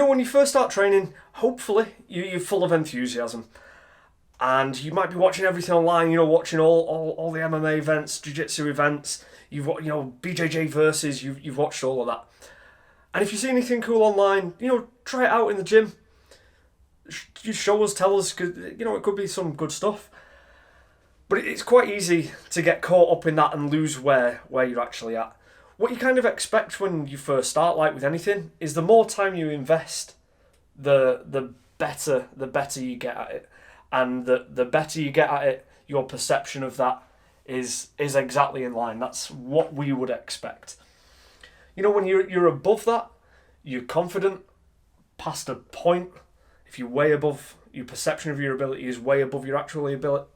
When you first start training, hopefully you're full of enthusiasm. And you might be watching everything online, watching all the MMA events, Jiu-Jitsu events. You've watched, BJJ versus, you've watched all of that. And if you see anything cool online, try it out in the gym. Show us, tell us, because, it could be some good stuff. But it's quite easy to get caught up in that and lose where you're actually at. What you kind of expect when you first start, like with anything, is the more time you invest, the better you get at it. And the better you get at it, your perception of that is exactly in line. That's what we would expect. When you're above that, you're confident, past a point. If you're way above, your perception of your ability is way above your actual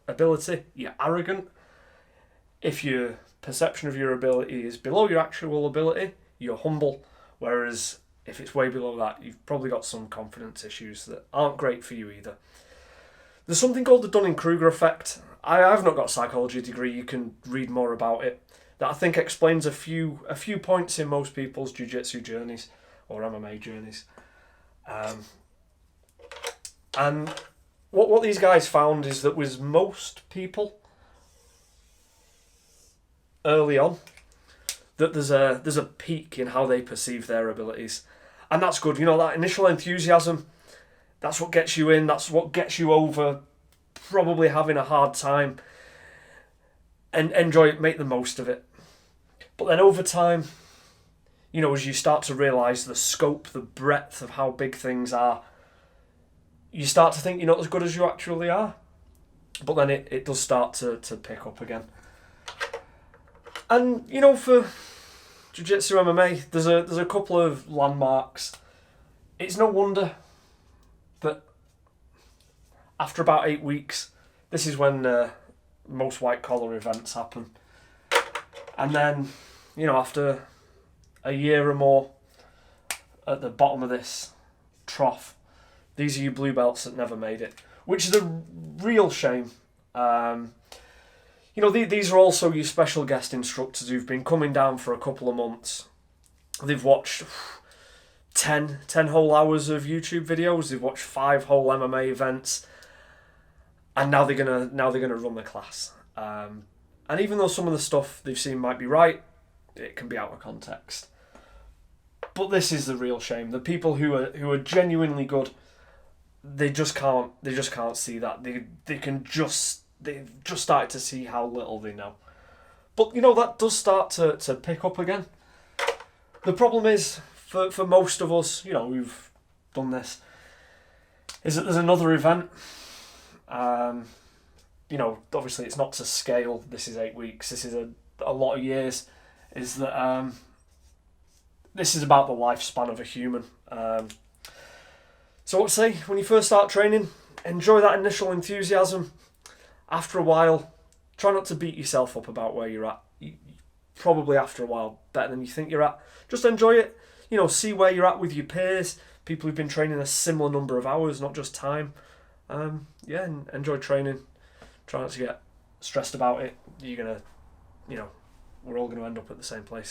ability, you're arrogant. If your perception of your ability is below your actual ability, you're humble. Whereas if it's way below that, you've probably got some confidence issues that aren't great for you either. There's something called the Dunning Kruger effect. I've not got a psychology degree, you can read more about it, that I think explains a few points in most people's jiu-jitsu journeys or MMA journeys. And what these guys found is that with most people early on, that there's a peak in how they perceive their abilities. And that's good, that initial enthusiasm, that's what gets you in, that's what gets you over probably having a hard time, and enjoy it, make the most of it. But then over time, as you start to realise the scope, the breadth of how big things are, you start to think you're not as good as you actually are. But then it does start to pick up again. And, for Jiu-Jitsu MMA, there's a couple of landmarks. It's no wonder that after about 8 weeks, this is when most white-collar events happen. And then, after a year or more, at the bottom of this trough, these are your blue belts that never made it, which is a real shame. These are also your special guest instructors who've been coming down for a couple of months. They've watched 10 whole hours of YouTube videos. They've watched 5 whole MMA events, and now they're gonna run the class. And even though some of the stuff they've seen might be right, it can be out of context. But this is the real shame. The people who are genuinely good, they just can't see that. They've just started to see how little they know. But that does start to pick up again. The problem is for most of us, who've done this, is that there's another event. Obviously it's not to scale. This is 8 weeks. This is a lot of years. Is that this is about the lifespan of a human. So I'd say when you first start training, enjoy that initial enthusiasm. After a while, try not to beat yourself up about where you're at. Probably after a while, better than you think you're at. Just enjoy it. See where you're at with your peers, people who've been training a similar number of hours, not just time. And enjoy training. Try not to get stressed about it. You're gonna, we're all gonna end up at the same place.